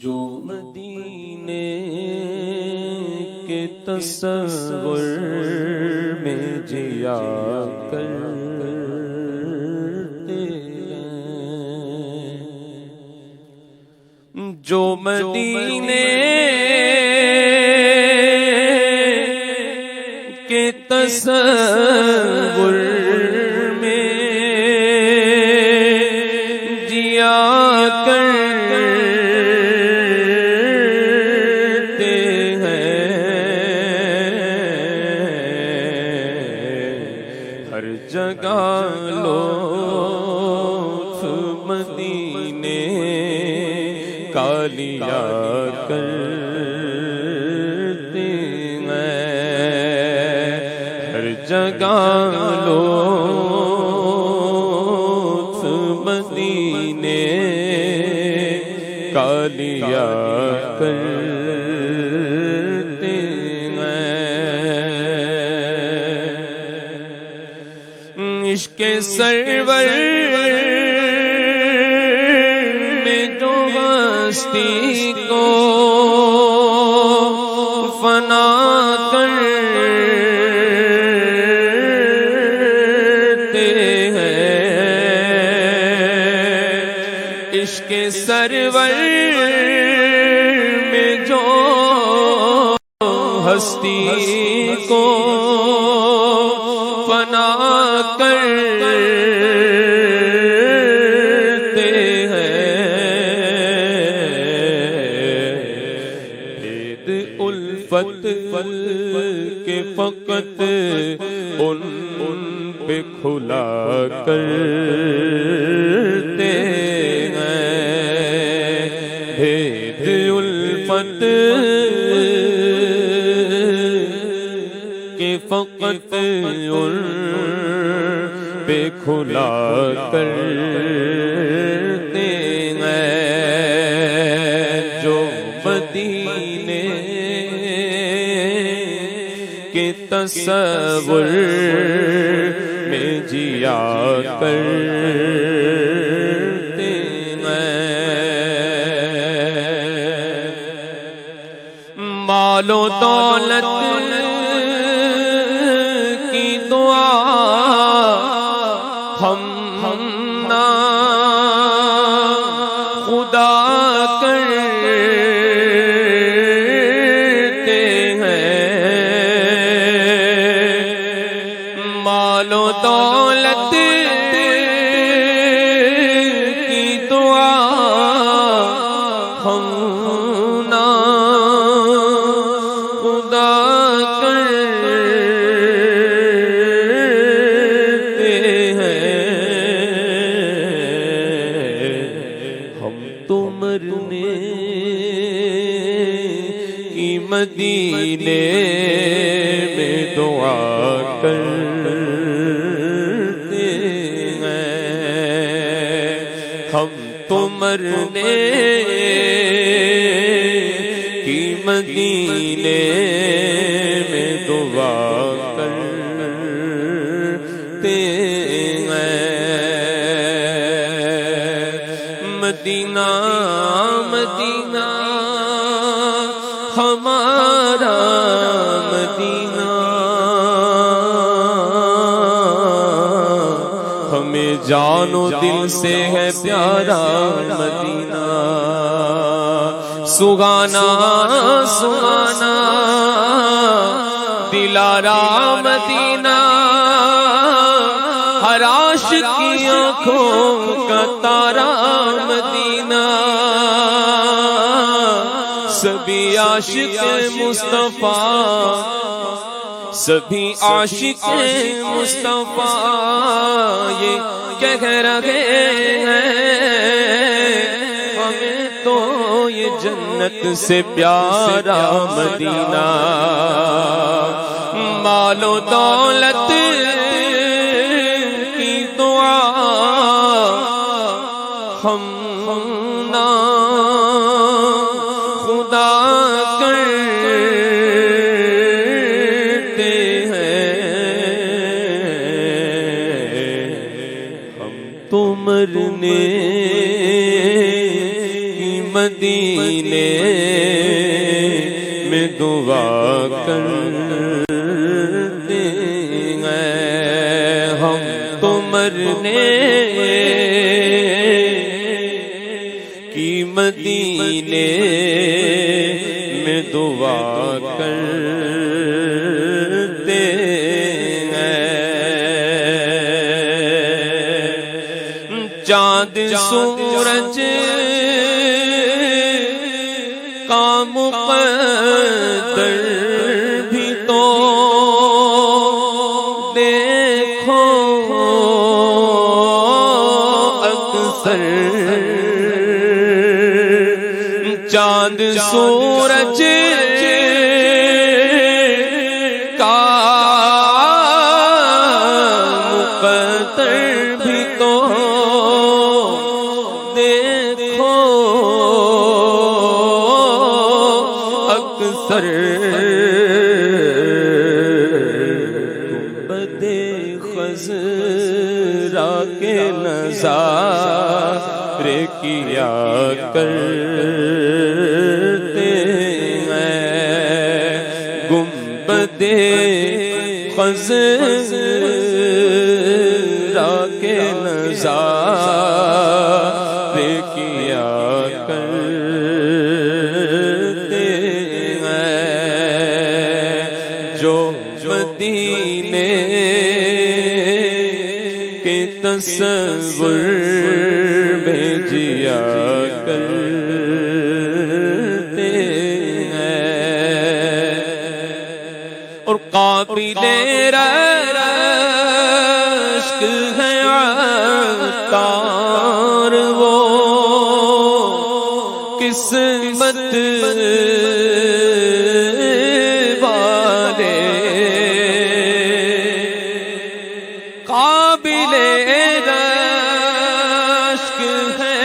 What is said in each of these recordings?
جو مدینے کے تصور میں جیا کرتے ہیں، جو مدینے کے تصور میں جیا کرتے ہیں، ہر جگہ لطف مدینے کا لیا کرتے ہیں، ہر جگہ لطف مدینے کا لیا کرتے ہیں۔ عشق سرور میں جو ہستی کو فنا کرتے ہیں، عشق سرور میں جو ہستی کو فنا کرتے ہیں، بید الفت کے فقط ان پہ کھلا کرتے ہیں، بید الفت کہ فقط ان پہ کھلا کرتے ہیں، جو مدینے کے تصور میں جیا کرتے ہیں۔ مال و دولت کی دعا ہم نہ خدا کرتے ہیں، مال و دولت کی دعا ہم نہ خدا کرتے ہیں، ہم تو مرنے کی مدینے میں دعا کرتے ہیں، ہم تو مرنے کی مدینے میں دعا کرتے ہیں۔ مدینہ مدینہ ہمارا مدینہ، ہمیں جان و دل سے ہے پیارا مدینہ، سگانا سگانا دلارا مدینہ، ہر عاشق کی آنکھوں کا تارا مدینہ، سبھی عاشق مصطفیٰ، سبھی عاشق مصطفیٰ یہ کہہ رہے ہیں، ہمیں تو یہ جنت سے پیارا مدینہ، مال و دولت کی دعا ہم نہ خدا کرتے ہیں، ہم تو مرنے کی مدینے میں دعا کرتے ہیں ہم تو مرنے کی مدینے میں دعا کرتے ہیں چاند سورج کا مقدر بھی تو دیکھو اکثر چاند سورج کا مقدر بھی تو دیکھو اکثر گنبد خضرا کے نظارے کیا کرتے ہیں گنبد خضرا کے نظارے کیا کرتے ہیں جو مدینے کے تصور میں جیا کرتے ہیں اور قابل رشک ہے عطار وہ قسمت والے قابل رشک ہے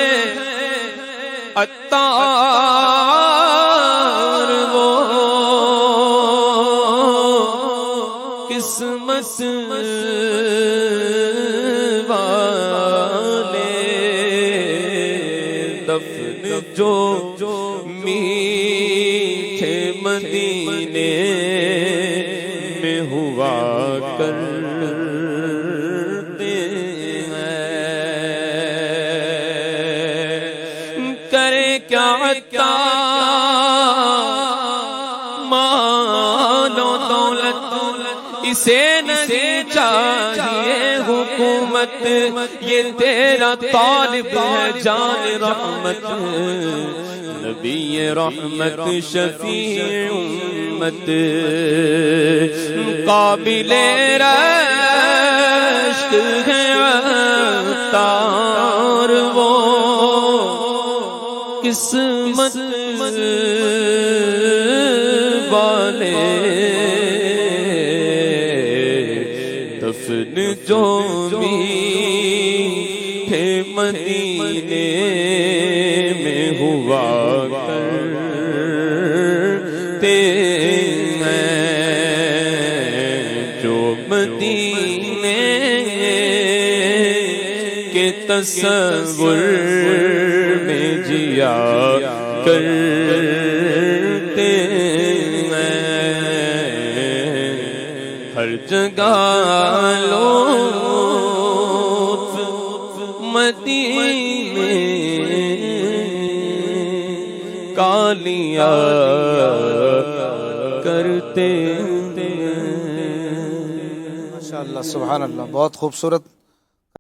عطار وہ قسمت والے دفن جو میٹھے مدینے میں ہوا کرتے ہیں کرے کیا عطا مال و دولت اسے نہیں چاہیے حکومت یہ تیرا طالب ہے جان رحمت نبی رحمت شفیع امت قابل رشک ہے عطار وہ قسمت والے دفن جو میٹھے مدینے میں ہوا کرتے ہیں جو مدینے کے تصور میں جیا کرتے ہر جگہ لطف مدینے کا لیا کرتے ماشاءاللہ سبحان اللہ، بہت خوبصورت